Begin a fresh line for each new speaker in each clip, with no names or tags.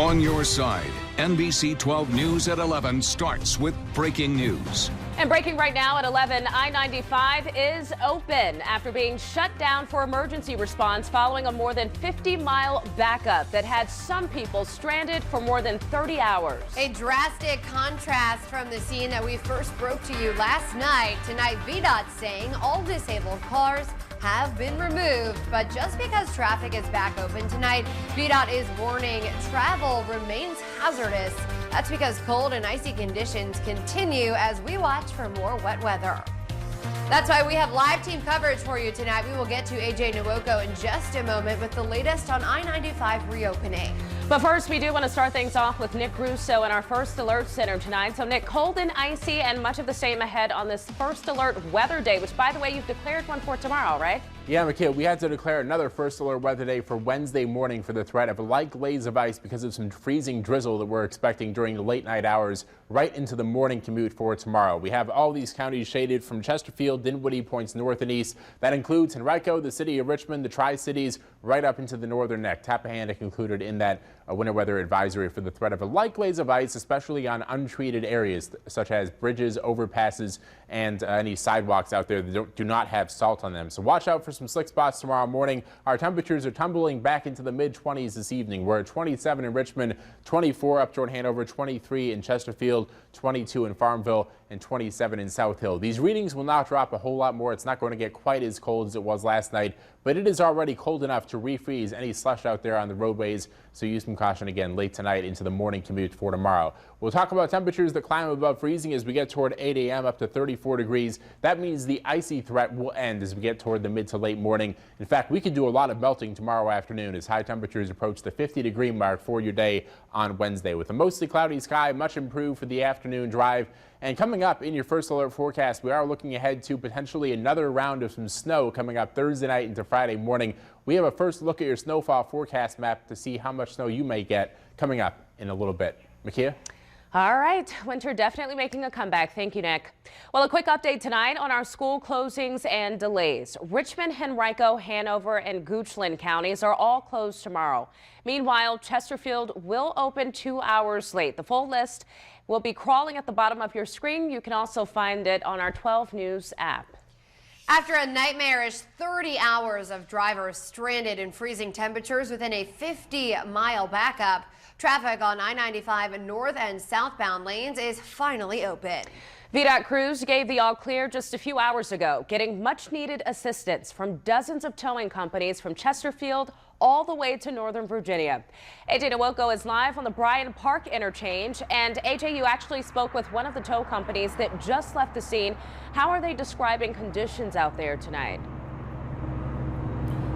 On your side, NBC12 News at 11 starts with breaking news.
And breaking right now at 11, I-95 is open after being shut down for emergency response following a more than 50-mile backup that had some people stranded for more than 30 hours.
A drastic contrast from the scene that we first broke to you last night. Tonight, VDOT saying all disabled cars have been removed, but just because traffic is back open tonight, VDOT is warning travel remains hazardous. That's because cold and icy conditions continue as we watch for more wet weather. That's why we have live team coverage for you tonight. We will get to AJ Nwoko in just a moment with the latest on I-95 reopening.
But first, we do want to start things off with Nick Russo in our First Alert Center tonight. So, Nick, cold and icy and much of the same ahead on this First Alert weather day, which, by the way, you've declared one for tomorrow, right?
Yeah, Mikhail, we had to declare another First Alert weather day for Wednesday morning for the threat of a light glaze of ice because of some freezing drizzle that we're expecting during the late night hours right into the morning commute for tomorrow. We have all these counties shaded from Chesterfield, Dinwiddie points north and east. That includes Henrico, the city of Richmond, the Tri-Cities, right up into the northern neck. Tappahannock included in that winter weather advisory for the threat of a light glaze of ice, especially on untreated areas such as bridges, overpasses, and any sidewalks out there that do not have salt on them. So watch out for some slick spots tomorrow morning. Our temperatures are tumbling back into the mid-20s this evening. We're at 27 in Richmond, 24 up toward Hanover, 23 in Chesterfield, 22 in Farmville, and 27 in South Hill. These readings will not drop a whole lot more. It's not going to get quite as cold as it was last night, but it is already cold enough to refreeze any slush out there on the roadways, so use some caution again late tonight into the morning commute for tomorrow. We'll talk about temperatures that climb above freezing as we get toward 8 a.m. up to 34 degrees. That means the icy threat will end as we get toward the mid to late morning. In fact, we could do a lot of melting tomorrow afternoon as high temperatures approach the 50-degree mark for your day on Wednesday. With a mostly cloudy sky, much improved for the afternoon drive. And coming up in your First Alert forecast, we are looking ahead to potentially another round of some snow coming up Thursday night into Friday morning. We have a first look at your snowfall forecast map to see how much snow you may get coming up in a little bit. Makia?
All right, winter definitely making a comeback. Thank you, Nick. Well, a quick update tonight on our school closings and delays. Richmond, Henrico, Hanover, and Goochland counties are all closed tomorrow. Meanwhile, Chesterfield will open 2 hours late. The full list will be crawling at the bottom of your screen. You can also find it on our 12 News app.
After a nightmarish 30 hours of drivers stranded in freezing temperatures within a 50-mile backup, traffic on I-95 north and southbound lanes is finally open.
VDOT crews gave the all clear just a few hours ago, getting much needed assistance from dozens of towing companies from Chesterfield all the way to Northern Virginia. AJ Nwoko is live on the Bryan Park interchange. And AJ, you actually spoke with one of the tow companies that just left the scene. How are they describing conditions out there tonight?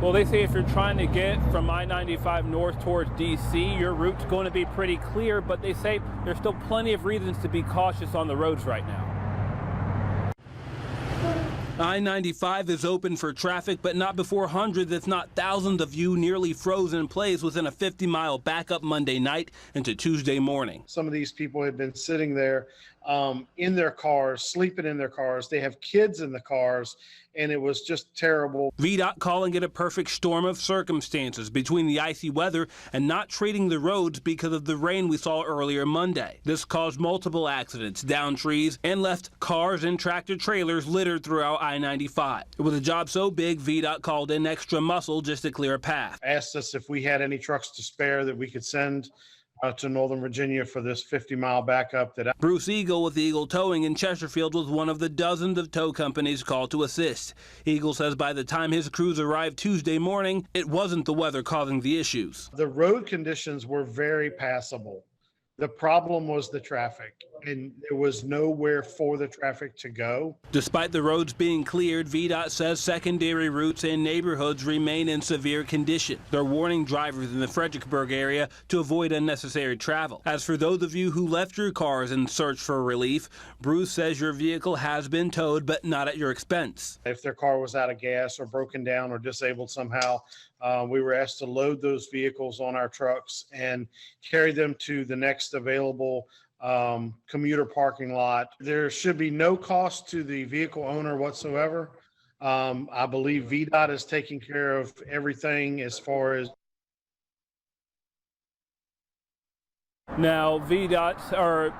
Well, they say if you're trying to get from I-95 north towards D.C., your route's going to be pretty clear, but they say there's still plenty of reasons to be cautious on the roads right now. I-95 is open for traffic, but not before hundreds, if not thousands of you nearly frozen in place within a 50-mile backup Monday night into Tuesday morning.
Some of these people had been sitting there in their cars, sleeping in their cars. They have kids in the cars, and it was just terrible.
VDOT calling it a perfect storm of circumstances between the icy weather and not treating the roads because of the rain we saw earlier Monday. This caused multiple accidents, downed trees, and left cars and tractor trailers littered throughout I-95. It was a job so big, VDOT called in extra muscle just to clear a path.
Asked us if we had any trucks to spare that we could send to Northern Virginia for this 50-mile backup.
Bruce Eagle with Eagle Towing in Chesterfield was one of the dozens of tow companies called to assist. Eagle says by the time his crews arrived Tuesday morning, it wasn't the weather causing the issues.
The road conditions were very passable. The problem was the traffic, and there was nowhere for the traffic to go.
Despite the roads being cleared, VDOT says secondary routes and neighborhoods remain in severe condition. They're warning drivers in the Fredericksburg area to avoid unnecessary travel. As for those of you who left your cars in search for relief, Bruce says your vehicle has been towed, but not at your expense.
If their car was out of gas or broken down or disabled somehow, we were asked to load those vehicles on our trucks and carry them to the next available commuter parking lot. There should be no cost to the vehicle owner whatsoever. I believe VDOT is taking care of everything as far as
Now, VDOT, or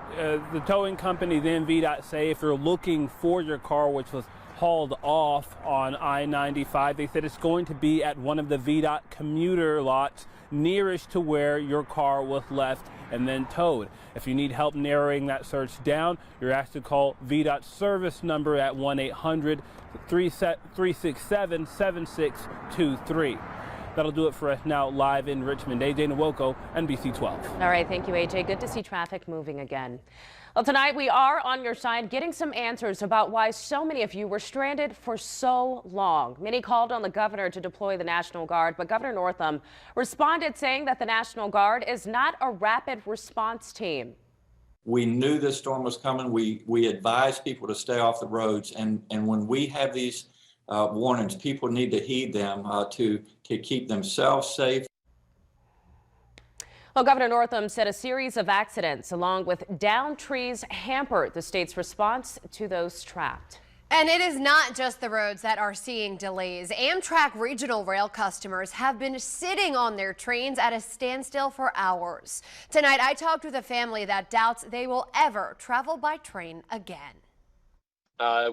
the towing company, then VDOT, say if you're looking for your car, which was hauled off on I-95, they said it's going to be at one of the VDOT commuter lots nearest to where your car was left and then towed. If you need help narrowing that search down, you're asked to call VDOT service number at 1-800-367-7623. That'll do it for us now live in Richmond. AJ Nwoko, NBC12.
All right, thank you, AJ. Good to see traffic moving again. Well, tonight we are on your side getting some answers about why so many of you were stranded for so long. Many called on the governor to deploy the National Guard, but Governor Northam responded saying that the National Guard is not a rapid response team.
We knew this storm was coming. We advised people to stay off the roads. And when we have these warnings, people need to heed them to keep themselves safe.
Well, Governor Northam said a series of accidents along with downed trees hampered the state's response to those trapped.
And it is not just the roads that are seeing delays. Amtrak regional rail customers have been sitting on their trains at a standstill for hours. Tonight, I talked with a family that doubts they will ever travel by train again.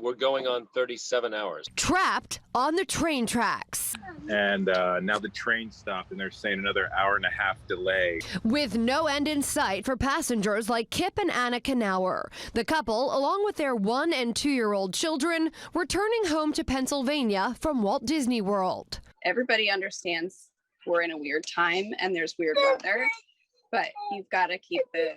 We're going on 37 hours.
Trapped on the train tracks.
And now the train stopped and they're saying another hour-and-a-half delay.
With no end in sight for passengers like Kip and Anna Knauer. The couple, along with their 1- and 2-year-old children, returning home to Pennsylvania from Walt Disney World.
Everybody understands we're in a weird time and there's weird weather, but you've got to keep the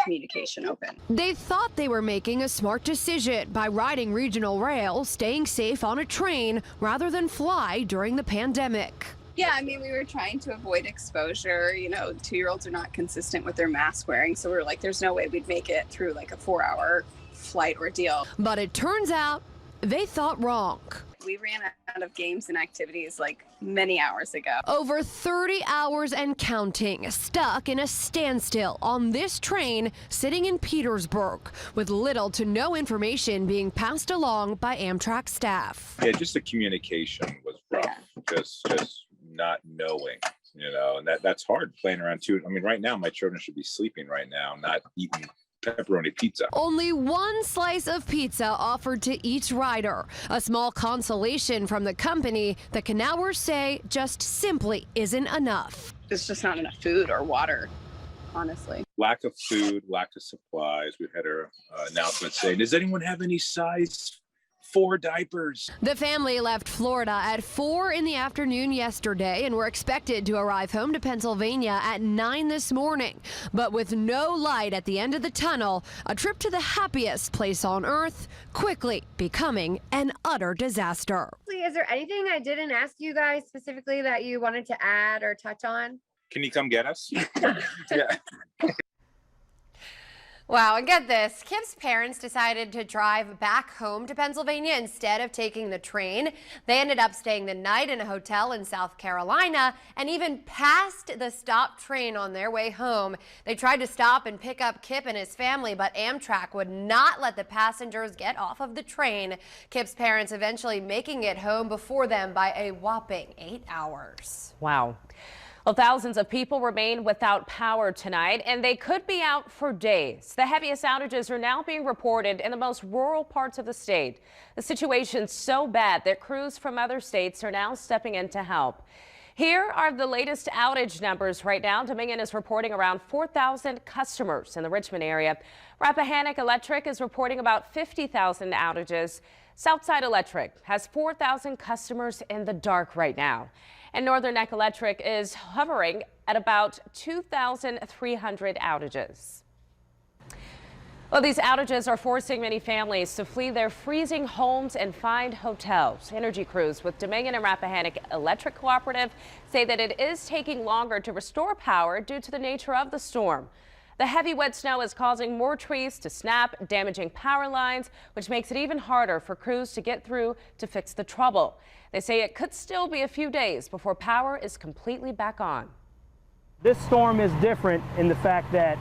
communication open.
They thought they were making a smart decision by riding regional rail, staying safe on a train rather than fly during the pandemic.
Yeah, I mean, we were trying to avoid exposure. You know, 2-year-olds are not consistent with their mask wearing, so we were like, there's no way we'd make it through like a 4-hour flight ordeal.
But it turns out they thought wrong.
We ran out of games and activities like many hours ago.
Over 30 hours and counting, stuck in a standstill on this train sitting in Petersburg with little to no information being passed along by Amtrak staff.
Yeah, just the communication was rough. Yeah. Just not knowing, you know, and that's hard playing around too. I mean, right now my children should be sleeping right now, not eating pepperoni pizza. Only one slice of pizza offered to each rider. A small consolation from the company that Knauers say just simply isn't enough.
There's just not enough food or water, honestly.
Lack of food, lack of supplies. We've had our announcement saying, does anyone have any size 4 diapers?
The family left Florida at 4 in the afternoon yesterday and were expected to arrive home to Pennsylvania at 9 this morning. But with no light at the end of the tunnel, a trip to the happiest place on earth quickly becoming an utter disaster.
Is there anything I didn't ask you guys specifically that you wanted to add or touch on?
Can you come get us? Yeah.
Wow, and get this, Kip's parents decided to drive back home to Pennsylvania instead of taking the train. They ended up staying the night in a hotel in South Carolina and even passed the stopped train on their way home. They tried to stop and pick up Kip and his family, but Amtrak would not let the passengers get off of the train. Kip's parents eventually making it home before them by a whopping 8 hours.
Wow. Well, thousands of people remain without power tonight, and they could be out for days. The heaviest outages are now being reported in the most rural parts of the state. The situation's so bad that crews from other states are now stepping in to help. Here are the latest outage numbers right now. Dominion is reporting around 4,000 customers in the Richmond area. Rappahannock Electric is reporting about 50,000 outages. Southside Electric has 4,000 customers in the dark right now. And Northern Neck Electric is hovering at about 2,300 outages. Well, these outages are forcing many families to flee their freezing homes and find hotels. Energy crews with Dominion and Rappahannock Electric Cooperative say that it is taking longer to restore power due to the nature of the storm. The heavy wet snow is causing more trees to snap, damaging power lines, which makes it even harder for crews to get through to fix the trouble. They say it could still be a few days before power is completely back on.
This storm is different in the fact that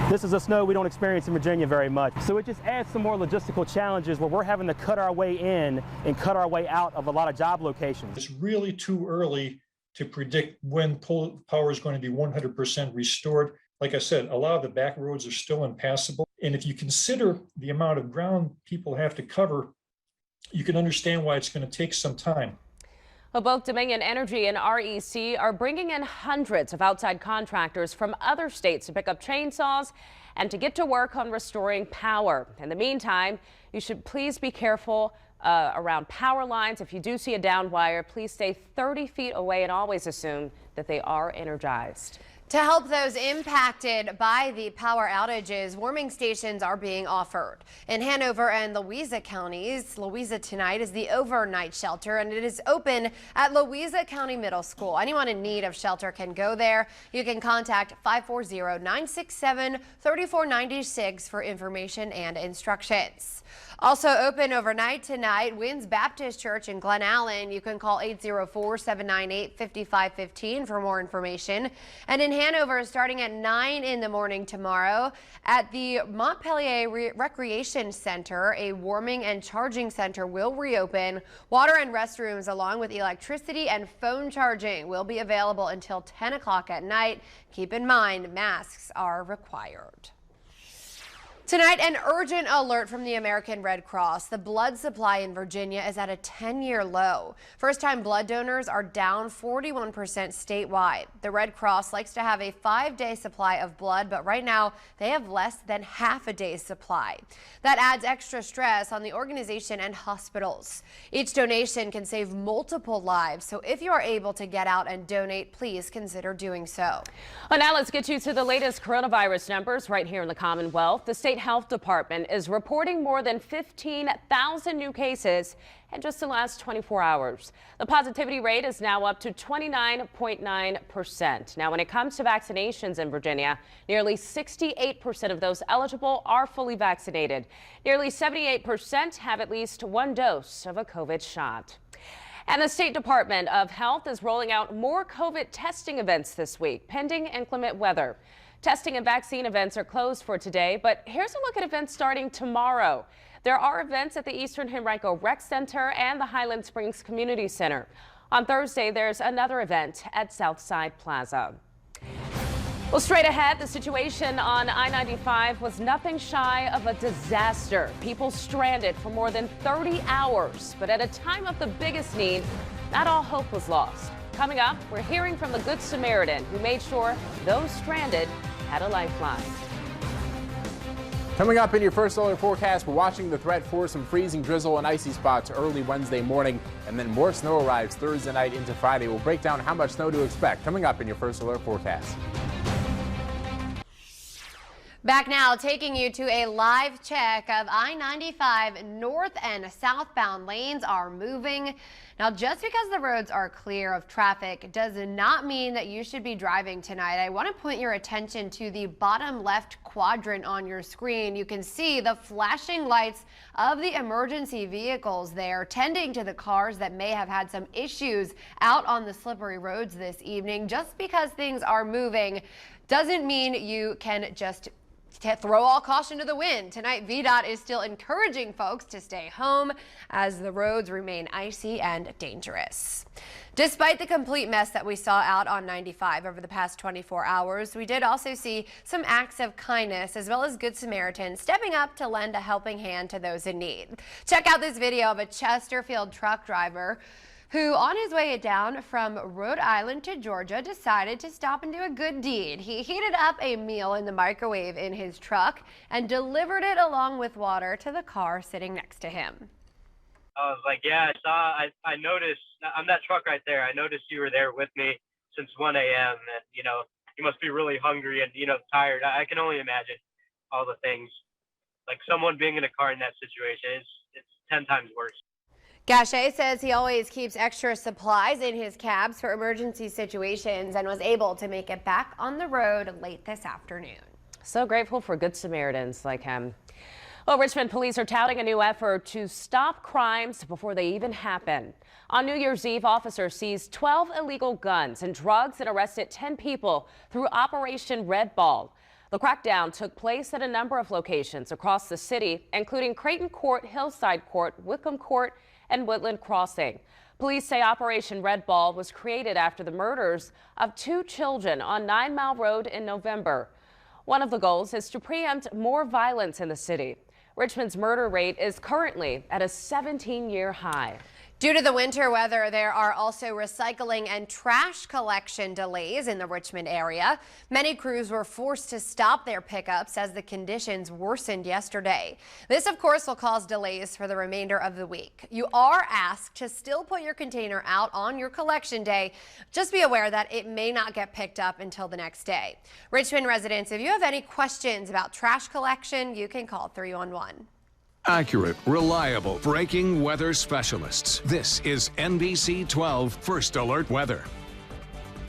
this is a snow we don't experience in Virginia very much. So it just adds some more logistical challenges where we're having to cut our way in and cut our way out of a lot of job locations.
It's really too early to predict when power is going to be 100% restored. Like I said, a lot of the back roads are still impassable. And if you consider the amount of ground people have to cover, you can understand why it's going to take some time.
Well, both Dominion Energy and REC are bringing in hundreds of outside contractors from other states to pick up chainsaws and to get to work on restoring power. In the meantime, you should please be careful around power lines. If you do see a downed wire, please stay 30 feet away and always assume that they are energized.
To help those impacted by the power outages, warming stations are being offered. In Hanover and Louisa counties, Louisa tonight is the overnight shelter, and it is open at Louisa County Middle School. Anyone in need of shelter can go there. You can contact 540-967-3496 for information and instructions. Also open overnight tonight, Winds Baptist Church in Glen Allen. You can call 804-798-5515 for more information. And in Hanover, starting at 9 in the morning tomorrow at the Montpelier Recreation Center, a warming and charging center will reopen. Water and restrooms along with electricity and phone charging will be available until 10 o'clock at night. Keep in mind, masks are required. Tonight, an urgent alert from the American Red Cross. The blood supply in Virginia is at a 10-year low. First-time blood donors are down 41% statewide. The Red Cross likes to have a 5-day supply of blood, but right now they have less than half a day's supply. That adds extra stress on the organization and hospitals. Each donation can save multiple lives, so if you are able to get out and donate, please consider doing so.
Well, now let's get you to the latest coronavirus numbers right here in the Commonwealth. The state health department is reporting more than 15,000 new cases in just the last 24 hours. The positivity rate is now up to 29.9%. Now, when it comes to vaccinations in Virginia, nearly 68% of those eligible are fully vaccinated. Nearly 78% have at least one dose of a COVID shot. And the State Department of Health is rolling out more COVID testing events this week, pending inclement weather. Testing and vaccine events are closed for today, but here's a look at events starting tomorrow. There are events at the Eastern Henrico Rec Center and the Highland Springs Community Center. On Thursday, there's another event at Southside Plaza. Well, straight ahead, the situation on I-95 was nothing shy of a disaster. People stranded for more than 30 hours, but at a time of the biggest need, not all hope was lost. Coming up, we're hearing from the Good Samaritan who made sure those stranded had a lifeline.
Coming up in your first solar forecast, we're watching the threat for some freezing drizzle and icy spots early Wednesday morning, and then more snow arrives Thursday night into Friday. We'll break down how much snow to expect coming up in your first solar forecast.
Back now, taking you to a live check of I-95 north and southbound lanes are moving. Now, just because the roads are clear of traffic does not mean that you should be driving tonight. I want to point your attention to the bottom left quadrant on your screen. You can see the flashing lights of the emergency vehicles there, tending to the cars that may have had some issues out on the slippery roads this evening. Just because things are moving doesn't mean you can just throw all caution to the wind. Tonight, VDOT is still encouraging folks to stay home as the roads remain icy and dangerous. Despite the complete mess that we saw out on 95 over the past 24 hours, we did also see some acts of kindness as well as Good Samaritans stepping up to lend a helping hand to those in need. Check out this video of a Chesterfield truck driver who on his way down from Rhode Island to Georgia decided to stop and do a good deed. He heated up a meal in the microwave in his truck and delivered it along with water to the car sitting next to him.
I was like, yeah, I noticed, I'm that truck right there. I noticed you were there with me since 1 a.m. and, you must be really hungry and, tired. I can only imagine all the things. Like someone being in a car in that situation, it's 10 times worse.
Gachet says he always keeps extra supplies in his cabs for emergency situations and was able to make it back on the road late this afternoon.
So grateful for Good Samaritans like him. Well, Richmond police are touting a new effort to stop crimes before they even happen. On New Year's Eve, officers seized 12 illegal guns and drugs and arrested 10 people through Operation Red Ball. The crackdown took place at a number of locations across the city, including Creighton Court, Hillside Court, Wickham Court, and Woodland Crossing. Police say Operation Red Ball was created after the murders of 2 children on 9 Mile Road in November. One of the goals is to preempt more violence in the city. Richmond's murder rate is currently at a 17-year high.
Due to the winter weather, there are also recycling and trash collection delays in the Richmond area. Many crews were forced to stop their pickups as the conditions worsened yesterday. This, of course, will cause delays for the remainder of the week. You are asked to still put your container out on your collection day. Just be aware that it may not get picked up until the next day. Richmond residents, if you have any questions about trash collection, you can call 311.
Accurate, reliable, breaking weather specialists. This is NBC12 First Alert Weather.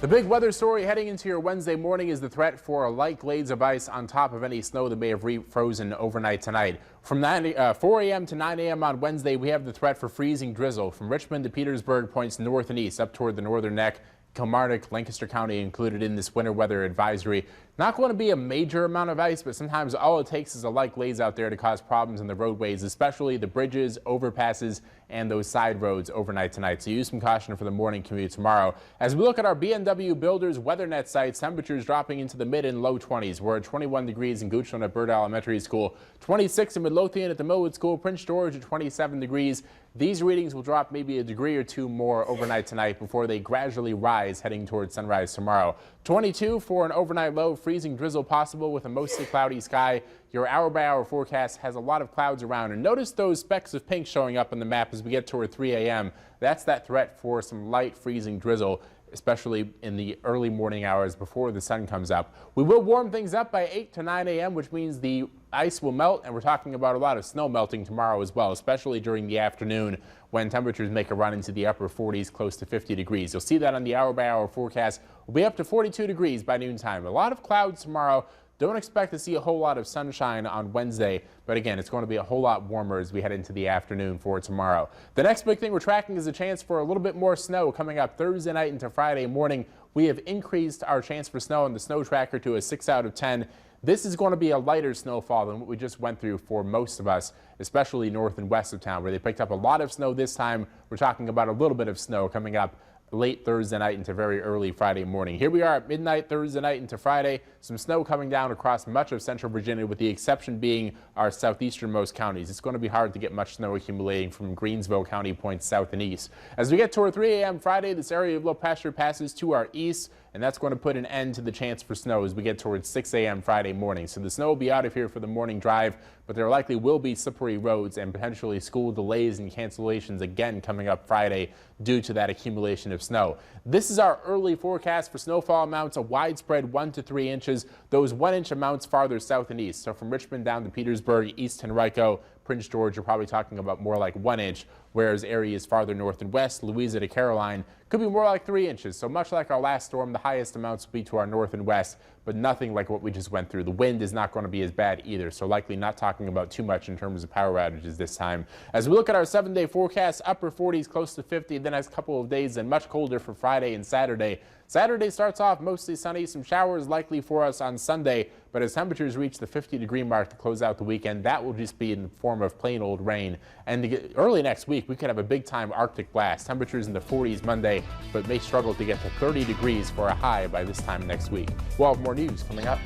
The big weather story heading into your Wednesday morning is the threat for light glades of ice on top of any snow that may have frozen overnight tonight. From 4 a.m. to 9 a.m. on Wednesday, we have the threat for freezing drizzle. From Richmond to Petersburg points north and east up toward the northern neck. Kilmarnock, Lancaster County included in this winter weather advisory. Not going to be a major amount of ice, but sometimes all it takes is a light glaze out there to cause problems in the roadways, especially the bridges, overpasses, and those side roads overnight tonight. So use some caution for the morning commute tomorrow. As we look at our B&W Builders WeatherNet sites, temperatures dropping into the mid and low 20s. We're at 21 degrees in Goochland at Bird Elementary School, 26 in Midlothian at the Millwood School, Prince George at 27 degrees. These readings will drop maybe a degree or two more overnight tonight before they gradually rise heading towards sunrise tomorrow. 22 for an overnight low, freezing drizzle possible with a mostly cloudy sky. Your hour-by-hour forecast has a lot of clouds around. And notice those specks of pink showing up on the map as we get toward 3 a.m. That's that threat for some light freezing drizzle, especially in the early morning hours before the sun comes up. We will warm things up by 8 to 9 a.m., which means the ice will melt, and we're talking about a lot of snow melting tomorrow as well, especially during the afternoon when temperatures make a run into the upper 40s, close to 50 degrees. You'll see that on the hour-by-hour forecast. We'll be up to 42 degrees by noontime. A lot of clouds tomorrow. Don't expect to see a whole lot of sunshine on Wednesday, but again, it's going to be a whole lot warmer as we head into the afternoon for tomorrow. The next big thing we're tracking is a chance for a little bit more snow coming up Thursday night into Friday morning. We have increased our chance for snow on the snow tracker to a 6 out of 10. This is going to be a lighter snowfall than what we just went through for most of us, especially north and west of town, where they picked up a lot of snow this time. We're talking about a little bit of snow coming up late Thursday night into very early Friday morning. Here we are at midnight Thursday night into Friday. Some snow coming down across much of central Virginia, with the exception being our southeasternmost counties. It's going to be hard to get much snow accumulating from Greensville County points south and east. As we get toward 3 a.m. Friday, this area of low pressure passes to our east, and that's going to put an end to the chance for snow as we get towards 6 a.m. Friday morning. So the snow will be out of here for the morning drive, but there likely will be slippery roads and potentially school delays and cancellations again coming up Friday due to that accumulation of snow. This is our early forecast for snowfall amounts, a widespread 1 to 3 inches. Those 1-inch amounts farther south and east. So from Richmond down to Petersburg, East Henrico, Prince George, you're probably talking about more like 1 inch, whereas areas farther north and west, Louisa to Caroline, could be more like 3 inches. So much like our last storm, the highest amounts will be to our north and west, but nothing like what we just went through. The wind is not going to be as bad either, so likely not talking about too much in terms of power outages this time. As we look at our 7-day forecast, upper 40s, close to 50 the next couple of days, and much colder for Friday and Saturday. Saturday starts off mostly sunny, some showers likely for us on Sunday, but as temperatures reach the 50-degree mark to close out the weekend, that will just be in the form of plain old rain. And to get early next week, we could have a big-time Arctic blast. Temperatures in the 40s Monday, but may struggle to get to 30 degrees for a high by this time next week. We'll have more news coming up.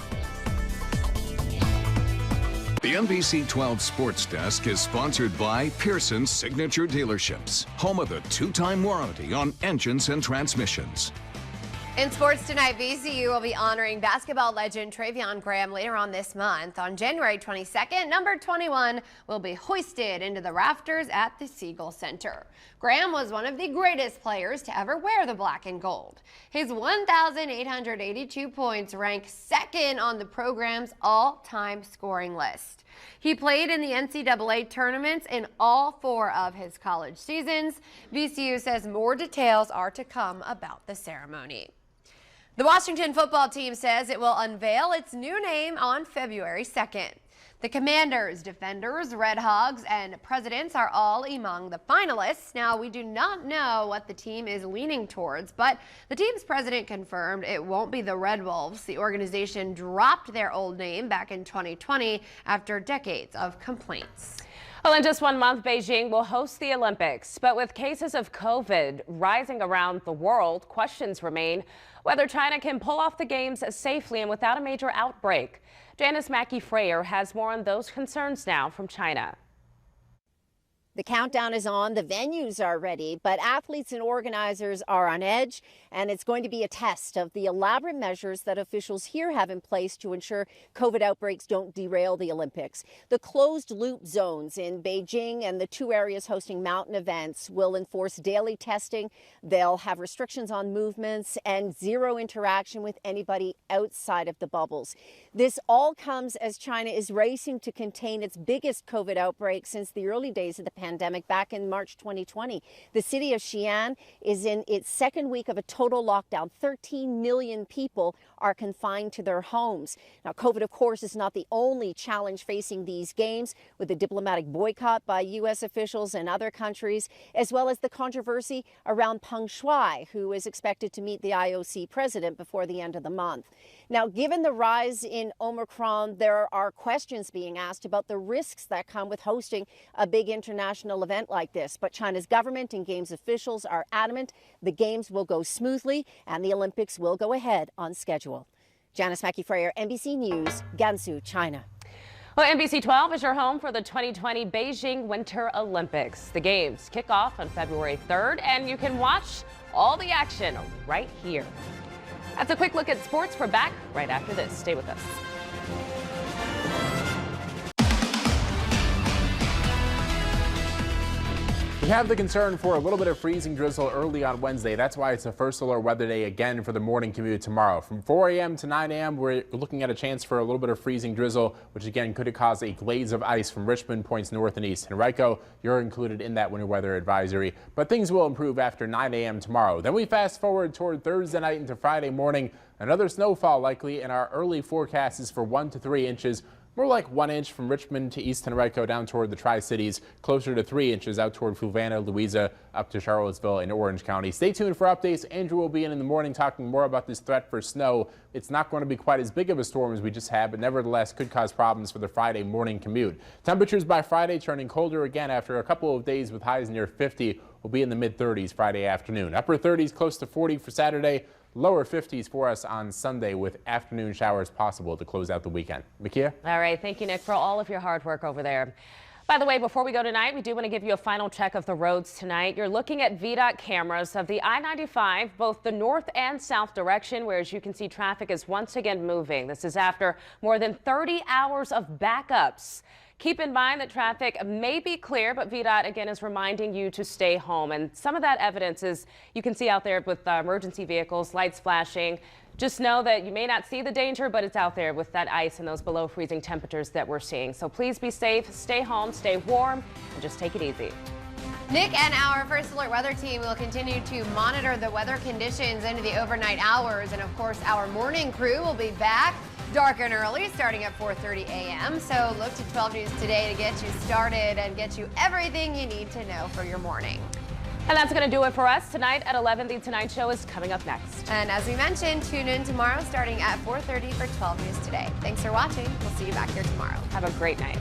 The NBC12 Sports Desk is sponsored by Pearson's Signature Dealerships, home of the 2-time warranty on engines and transmissions.
In sports tonight, VCU will be honoring basketball legend Travion Graham later on this month. On January 22nd, number 21 will be hoisted into the rafters at the Siegel Center. Graham was one of the greatest players to ever wear the black and gold. His 1,882 points rank second on the program's all-time scoring list. He played in the NCAA tournaments in all 4 of his college seasons. VCU says more details are to come about the ceremony. The Washington football team says it will unveil its new name on February 2nd. The Commanders, Defenders, Red Hogs, and Presidents are all among the finalists. Now, we do not know what the team is leaning towards, but the team's president confirmed it won't be the Red Wolves. The organization dropped their old name back in 2020 after decades of complaints.
Well, in just 1 month, Beijing will host the Olympics. But with cases of COVID rising around the world, questions remain whether China can pull off the games safely and without a major outbreak. Janice Mackey-Frayer has more on those concerns now from China.
The countdown is on, the venues are ready, but athletes and organizers are on edge, and it's going to be a test of the elaborate measures that officials here have in place to ensure COVID outbreaks don't derail the Olympics. The closed loop zones in Beijing and the 2 areas hosting mountain events will enforce daily testing. They'll have restrictions on movements and 0 interaction with anybody outside of the bubbles. This all comes as China is racing to contain its biggest COVID outbreak since the early days of the pandemic back in March 2020. The city of Xi'an is in its 2nd week of a total lockdown. 13 million people are confined to their homes. Now, COVID, of course, is not the only challenge facing these games, with the diplomatic boycott by U.S. officials and other countries, as well as the controversy around Peng Shuai, who is expected to meet the IOC president before the end of the month. Now, given the rise in Omicron, there are questions being asked about the risks that come with hosting a big international event like this. But China's government and Games officials are adamant the Games will go smoothly and the Olympics will go ahead on schedule. Janice Mackey-Frayer, NBC News, Gansu, China.
Well, NBC12 is your home for the 2020 Beijing Winter Olympics. The Games kick off on February 3rd, and you can watch all the action right here. That's a quick look at sports. We're back right after this. Stay with us.
We have the concern for a little bit of freezing drizzle early on Wednesday. That's why it's a first alert weather day again for the morning commute tomorrow. From 4 a.m. to 9 a.m., we're looking at a chance for a little bit of freezing drizzle, which again could cause a glaze of ice from Richmond points north and east. Henrico, you're included in that winter weather advisory. But things will improve after 9 a.m. tomorrow. Then we fast forward toward Thursday night into Friday morning. Another snowfall likely, and our early forecast is for 1 to 3 inches. More like 1 inch from Richmond to East Henrico down toward the Tri-Cities, closer to 3 inches out toward Fluvanna, Louisa, up to Charlottesville and Orange County. Stay tuned for updates. Andrew will be in the morning talking more about this threat for snow. It's not going to be quite as big of a storm as we just had, but nevertheless could cause problems for the Friday morning commute. Temperatures by Friday turning colder again after a couple of days with highs near 50. Will be in the mid-30s Friday afternoon. Upper 30s close to 40 for Saturday. Lower 50s for us on Sunday with afternoon showers possible to close out the weekend. Makia?
All right. Thank you, Nick, for all of your hard work over there. By the way, before we go tonight, we do want to give you a final check of the roads tonight. You're looking at VDOT cameras of the I-95, both the north and south direction, where, as you can see, traffic is once again moving. This is after more than 30 hours of backups. Keep in mind that traffic may be clear, but VDOT again is reminding you to stay home. And some of that evidence is you can see out there with emergency vehicles, lights flashing. Just know that you may not see the danger, but it's out there with that ice and those below freezing temperatures that we're seeing. So please be safe, stay home, stay warm, and just take it easy.
Nick and our First Alert weather team will continue to monitor the weather conditions into the overnight hours. And of course, our morning crew will be back dark and early, starting at 4:30 a.m. So look to 12 News today to get you started and get you everything you need to know for your morning.
And that's going to do it for us tonight at 11. The Tonight Show is coming up next.
And as we mentioned, tune in tomorrow starting at 4:30 for 12 News today. Thanks for watching. We'll see you back here tomorrow.
Have a great night.